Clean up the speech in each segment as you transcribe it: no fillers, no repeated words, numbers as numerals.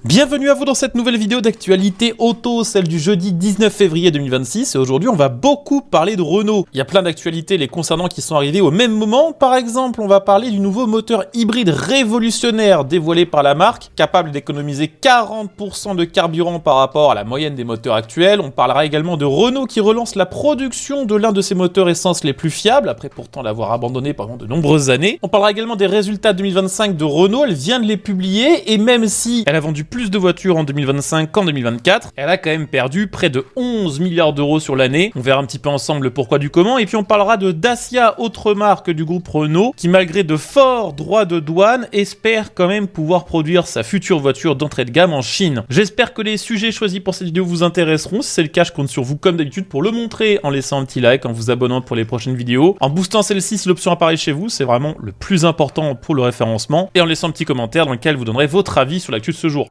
Bienvenue à vous dans cette nouvelle vidéo d'actualité auto, celle du jeudi 19 février 2026, et aujourd'hui on va beaucoup parler de Renault. Il y a plein d'actualités les concernant qui sont arrivées au même moment. Par exemple, on va parler du nouveau moteur hybride révolutionnaire dévoilé par la marque, capable d'économiser 40% de carburant par rapport à la moyenne des moteurs actuels. On parlera également de Renault qui relance la production de l'un de ses moteurs essence les plus fiables, après pourtant l'avoir abandonné pendant de nombreuses années. On parlera également des résultats 2025 de Renault, elle vient de les publier, et même si elle a vendu plus de voitures en 2025 qu'en 2024, elle a quand même perdu près de 11 milliards d'euros sur l'année. On verra un petit peu ensemble le pourquoi du comment, et puis on parlera de Dacia, autre marque du groupe Renault, qui malgré de forts droits de douane, espère quand même pouvoir produire sa future voiture d'entrée de gamme en Chine. J'espère que les sujets choisis pour cette vidéo vous intéresseront. Si c'est le cas, je compte sur vous comme d'habitude pour le montrer en laissant un petit like, en vous abonnant pour les prochaines vidéos, en boostant celle-ci si l'option apparaît chez vous, c'est vraiment le plus important pour le référencement, et en laissant un petit commentaire dans lequel vous donnerez votre avis sur l'actu de ce jour.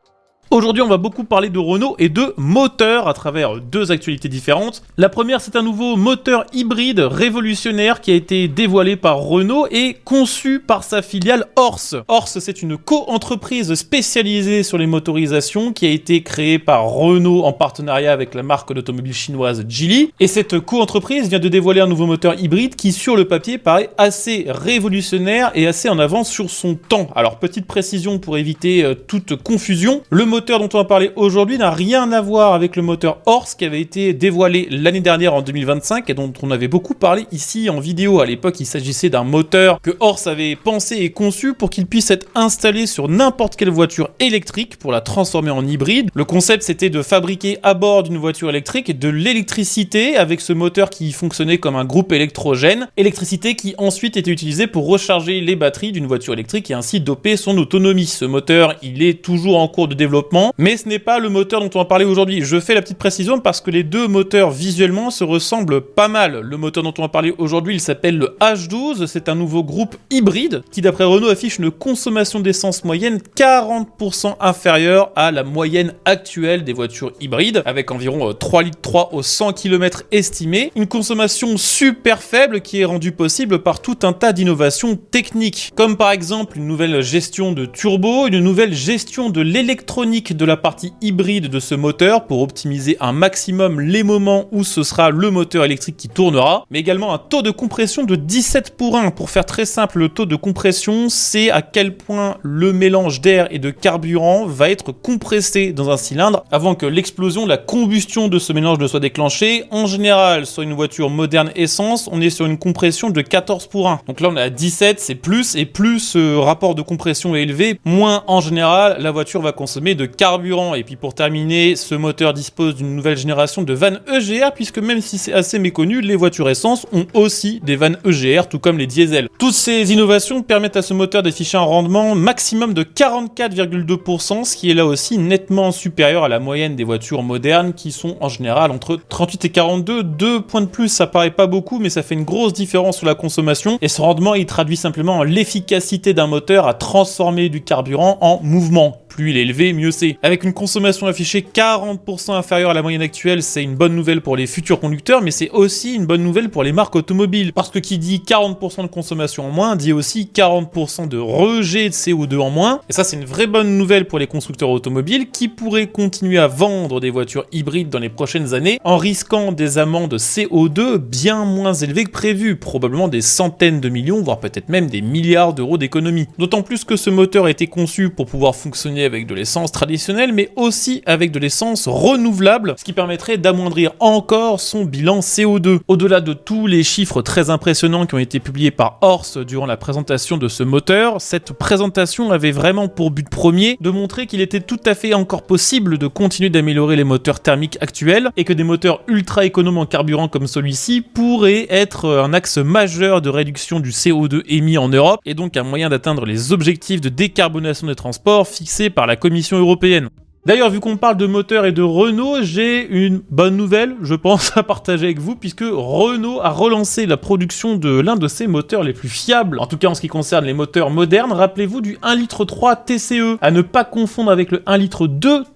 Aujourd'hui, on va beaucoup parler de Renault et de moteurs à travers deux actualités différentes. La première, c'est un nouveau moteur hybride révolutionnaire qui a été dévoilé par Renault et conçu par sa filiale Horse. Horse, c'est une co-entreprise spécialisée sur les motorisations qui a été créée par Renault en partenariat avec la marque d'automobile chinoise Geely. Et cette co-entreprise vient de dévoiler un nouveau moteur hybride qui, sur le papier, paraît assez révolutionnaire et assez en avance sur son temps. Alors, petite précision pour éviter toute confusion, le moteur dont on va parler aujourd'hui n'a rien à voir avec le moteur Horse qui avait été dévoilé l'année dernière en 2025 et dont on avait beaucoup parlé ici en vidéo. À l'époque, il s'agissait d'un moteur que Horse avait pensé et conçu pour qu'il puisse être installé sur n'importe quelle voiture électrique pour la transformer en hybride. Le concept, c'était de fabriquer à bord d'une voiture électrique de l'électricité avec ce moteur qui fonctionnait comme un groupe électrogène, électricité qui ensuite était utilisée pour recharger les batteries d'une voiture électrique et ainsi doper son autonomie. Ce moteur, il est toujours en cours de développement, mais ce n'est pas le moteur dont on va parler aujourd'hui. Je fais la petite précision parce que les deux moteurs visuellement se ressemblent pas mal. Le moteur dont on va parler aujourd'hui, il s'appelle le H12, c'est un nouveau groupe hybride qui d'après Renault affiche une consommation d'essence moyenne 40% inférieure à la moyenne actuelle des voitures hybrides, avec environ 3,3 litres au 100 km estimé. Une consommation super faible qui est rendue possible par tout un tas d'innovations techniques, comme par exemple une nouvelle gestion de turbo, une nouvelle gestion de l'électronique de la partie hybride de ce moteur pour optimiser un maximum les moments où ce sera le moteur électrique qui tournera, mais également un taux de compression de 17 pour 1. Pour faire très simple, le taux de compression, c'est à quel point le mélange d'air et de carburant va être compressé dans un cylindre avant que l'explosion, la combustion de ce mélange ne soit déclenchée. En général, sur une voiture moderne essence, on est sur une compression de 14 pour 1. Donc là, on est à 17, c'est plus, et plus ce rapport de compression est élevé, moins en général la voiture va consommer de carburant. Et puis pour terminer, ce moteur dispose d'une nouvelle génération de vannes EGR, puisque même si c'est assez méconnu, les voitures essence ont aussi des vannes EGR, tout comme les diesels. Toutes ces innovations permettent à ce moteur d'afficher un rendement maximum de 44,2%, ce qui est là aussi nettement supérieur à la moyenne des voitures modernes qui sont en général entre 38 et 42. 2 points de plus, ça paraît pas beaucoup, mais ça fait une grosse différence sur la consommation, et ce rendement, il traduit simplement l'efficacité d'un moteur à transformer du carburant en mouvement. Plus il est élevé, mieux c'est. Avec une consommation affichée 40% inférieure à la moyenne actuelle, c'est une bonne nouvelle pour les futurs conducteurs, mais c'est aussi une bonne nouvelle pour les marques automobiles. Parce que qui dit 40% de consommation en moins, dit aussi 40% de rejet de CO2 en moins. Et ça, c'est une vraie bonne nouvelle pour les constructeurs automobiles qui pourraient continuer à vendre des voitures hybrides dans les prochaines années en risquant des amendes CO2 bien moins élevées que prévu, probablement des centaines de millions, voire peut-être même des milliards d'euros d'économies. D'autant plus que ce moteur a été conçu pour pouvoir fonctionner avec de l'essence traditionnelle, mais aussi avec de l'essence renouvelable, ce qui permettrait d'amoindrir encore son bilan CO2. Au-delà de tous les chiffres très impressionnants qui ont été publiés par Horse durant la présentation de ce moteur, cette présentation avait vraiment pour but premier de montrer qu'il était tout à fait encore possible de continuer d'améliorer les moteurs thermiques actuels et que des moteurs ultra économes en carburant comme celui-ci pourraient être un axe majeur de réduction du CO2 émis en Europe et donc un moyen d'atteindre les objectifs de décarbonation des transports fixés par la Commission européenne. D'ailleurs, vu qu'on parle de moteur et de Renault, j'ai une bonne nouvelle, je pense, à partager avec vous, puisque Renault a relancé la production de l'un de ses moteurs les plus fiables, en tout cas en ce qui concerne les moteurs modernes. Rappelez-vous du 1,3 litre TCE, à ne pas confondre avec le 1,2 litre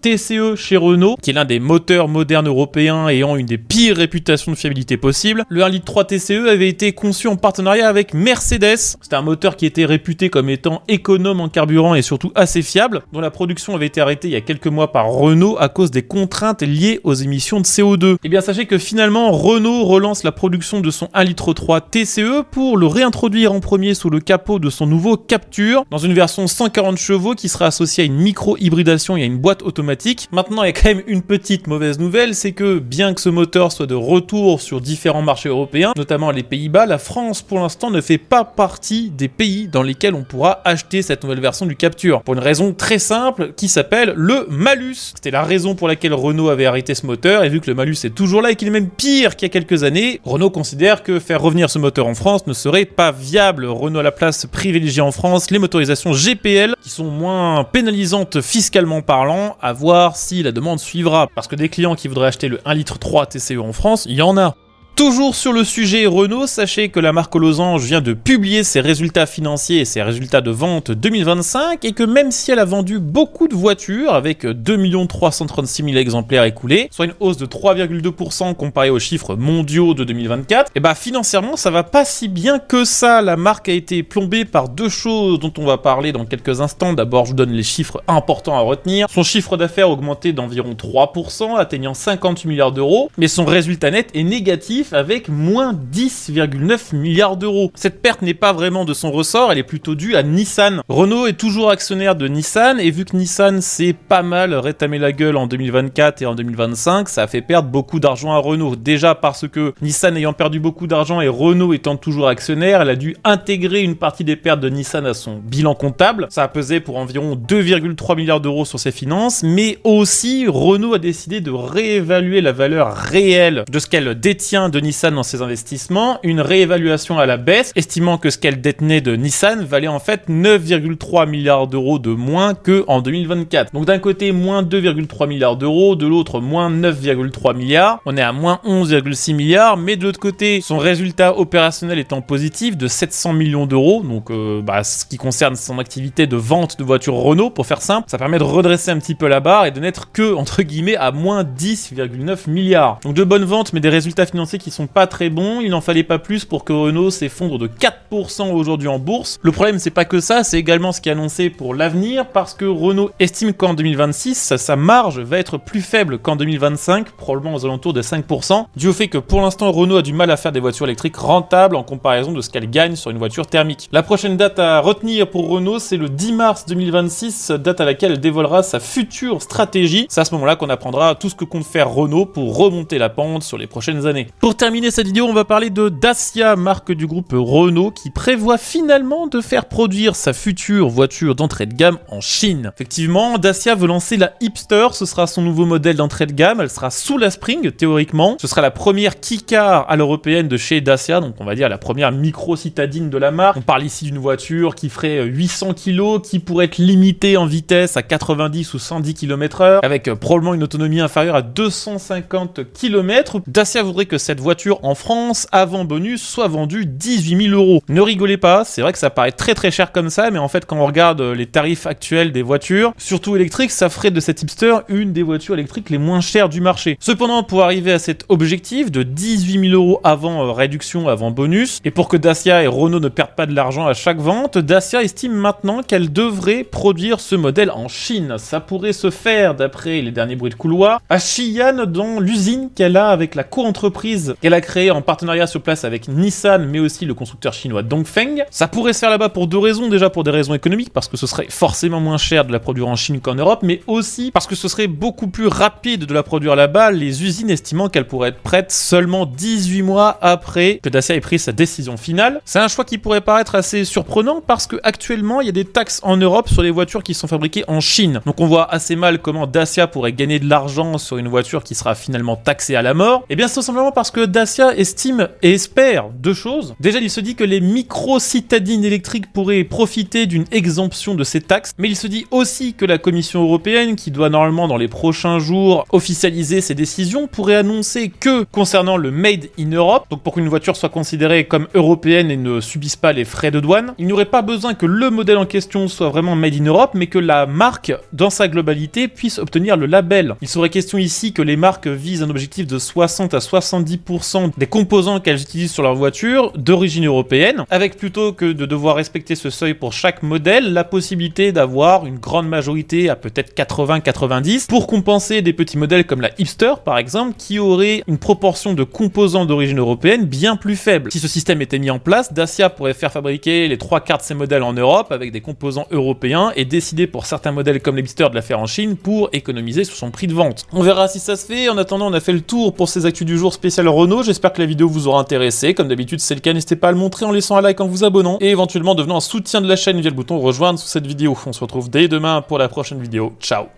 TCE chez Renault, qui est l'un des moteurs modernes européens ayant une des pires réputations de fiabilité possible. Le 1,3 litre TCE avait été conçu en partenariat avec Mercedes. C'était un moteur qui était réputé comme étant économe en carburant et surtout assez fiable, dont la production avait été arrêtée il y a quelques mois par Renault à cause des contraintes liées aux émissions de CO2. Et bien sachez que finalement Renault relance la production de son 1,3 litre TCE pour le réintroduire en premier sous le capot de son nouveau Captur, dans une version 140 chevaux qui sera associée à une micro-hybridation et à une boîte automatique. Maintenant il y a quand même une petite mauvaise nouvelle, c'est que bien que ce moteur soit de retour sur différents marchés européens, notamment les Pays-Bas, la France pour l'instant ne fait pas partie des pays dans lesquels on pourra acheter cette nouvelle version du Captur, pour une raison très simple qui s'appelle le malus. C'était la raison pour laquelle Renault avait arrêté ce moteur, et vu que le malus est toujours là et qu'il est même pire qu'il y a quelques années, Renault considère que faire revenir ce moteur en France ne serait pas viable. Renault à la place privilégie en France les motorisations GPL, qui sont moins pénalisantes fiscalement parlant, à voir si la demande suivra, parce que des clients qui voudraient acheter le 1,3 litre TCE en France, il y en a. Toujours sur le sujet Renault, sachez que la marque aux losanges vient de publier ses résultats financiers et ses résultats de vente 2025 et que même si elle a vendu beaucoup de voitures avec 2 336 000 exemplaires écoulés, soit une hausse de 3,2% comparé aux chiffres mondiaux de 2024, et bah financièrement ça va pas si bien que ça. La marque a été plombée par deux choses dont on va parler dans quelques instants. D'abord je vous donne les chiffres importants à retenir. Son chiffre d'affaires a augmenté d'environ 3%, atteignant 58 milliards d'euros, mais son résultat net est négatif avec moins 10,9 milliards d'euros. Cette perte n'est pas vraiment de son ressort, elle est plutôt due à Nissan. Renault est toujours actionnaire de Nissan, et vu que Nissan s'est pas mal rétamé la gueule en 2024 et en 2025, ça a fait perdre beaucoup d'argent à Renault. Déjà parce que Nissan ayant perdu beaucoup d'argent et Renault étant toujours actionnaire, elle a dû intégrer une partie des pertes de Nissan à son bilan comptable. Ça a pesé pour environ 2,3 milliards d'euros sur ses finances, mais aussi Renault a décidé de réévaluer la valeur réelle de ce qu'elle détient de Nissan dans ses investissements, une réévaluation à la baisse, estimant que ce qu'elle détenait de Nissan valait en fait 9,3 milliards d'euros de moins qu'en 2024. Donc d'un côté, moins 2,3 milliards d'euros, de l'autre, moins 9,3 milliards. On est à moins 11,6 milliards, mais de l'autre côté, son résultat opérationnel étant positif de 700 millions d'euros, donc ce qui concerne son activité de vente de voitures Renault, pour faire simple, ça permet de redresser un petit peu la barre et de n'être que, entre guillemets, à moins 10,9 milliards. Donc de bonnes ventes, mais des résultats financiers qui sont pas très bons. Il n'en fallait pas plus pour que Renault s'effondre de 4% aujourd'hui en bourse. Le problème, c'est pas que ça, c'est également ce qui est annoncé pour l'avenir, parce que Renault estime qu'en 2026, sa marge va être plus faible qu'en 2025, probablement aux alentours de 5%, dû au fait que pour l'instant, Renault a du mal à faire des voitures électriques rentables en comparaison de ce qu'elle gagne sur une voiture thermique. La prochaine date à retenir pour Renault, c'est le 10 mars 2026, date à laquelle elle dévoilera sa future stratégie. C'est à ce moment-là qu'on apprendra tout ce que compte faire Renault pour remonter la pente sur les prochaines années. Pour terminer cette vidéo, on va parler de Dacia, marque du groupe Renault, qui prévoit finalement de faire produire sa future voiture d'entrée de gamme en Chine. Effectivement, Dacia veut lancer la Hipster, ce sera son nouveau modèle d'entrée de gamme, elle sera sous la Spring, théoriquement. Ce sera la première keycar à l'européenne de chez Dacia, donc on va dire la première micro-citadine de la marque. On parle ici d'une voiture qui ferait 800 kg, qui pourrait être limitée en vitesse à 90 ou 110 km/h, avec probablement une autonomie inférieure à 250 km. Dacia voudrait que cette voiture en France, avant bonus, soit vendue 18 000 euros. Ne rigolez pas, c'est vrai que ça paraît très très cher comme ça, mais en fait quand on regarde les tarifs actuels des voitures, surtout électriques, ça ferait de cette Hipster une des voitures électriques les moins chères du marché. Cependant, pour arriver à cet objectif de 18 000 euros avant réduction, avant bonus, et pour que Dacia et Renault ne perdent pas de l'argent à chaque vente, Dacia estime maintenant qu'elle devrait produire ce modèle en Chine. Ça pourrait se faire, d'après les derniers bruits de couloir, à Xi'an, dans l'usine qu'elle a avec la co-entreprise qu'elle a créée en partenariat sur place avec Nissan, mais aussi le constructeur chinois Dongfeng. Ça pourrait se faire là-bas pour deux raisons. Déjà pour des raisons économiques, parce que ce serait forcément moins cher de la produire en Chine qu'en Europe, mais aussi parce que ce serait beaucoup plus rapide de la produire là-bas, les usines estimant qu'elle pourrait être prête seulement 18 mois après que Dacia ait pris sa décision finale. C'est un choix qui pourrait paraître assez surprenant, parce que actuellement il y a des taxes en Europe sur les voitures qui sont fabriquées en Chine. Donc on voit assez mal comment Dacia pourrait gagner de l'argent sur une voiture qui sera finalement taxée à la mort. Et bien c'est tout simplement parce que que Dacia estime et espère deux choses. Déjà, il se dit que les micro-citadines électriques pourraient profiter d'une exemption de ces taxes, mais il se dit aussi que la Commission européenne, qui doit normalement dans les prochains jours officialiser ses décisions, pourrait annoncer que concernant le Made in Europe, donc pour qu'une voiture soit considérée comme européenne et ne subisse pas les frais de douane, il n'y aurait pas besoin que le modèle en question soit vraiment Made in Europe, mais que la marque, dans sa globalité, puisse obtenir le label. Il serait question ici que les marques visent un objectif de 60 à 70% des composants qu'elles utilisent sur leur voiture d'origine européenne, avec plutôt que de devoir respecter ce seuil pour chaque modèle, la possibilité d'avoir une grande majorité à peut-être 80-90 pour compenser des petits modèles comme la Hipster par exemple, qui auraient une proportion de composants d'origine européenne bien plus faible. Si ce système était mis en place, Dacia pourrait faire fabriquer les 3/4 de ses modèles en Europe avec des composants européens et décider pour certains modèles comme les Hipster de la faire en Chine pour économiser sur son prix de vente. On verra si ça se fait. En attendant, on a fait le tour pour ces actus du jour spécial Renault. J'espère que la vidéo vous aura intéressé. Comme d'habitude, si c'est le cas, n'hésitez pas à le montrer en laissant un like, en vous abonnant et éventuellement devenant un soutien de la chaîne via le bouton rejoindre sous cette vidéo. On se retrouve dès demain pour la prochaine vidéo. Ciao.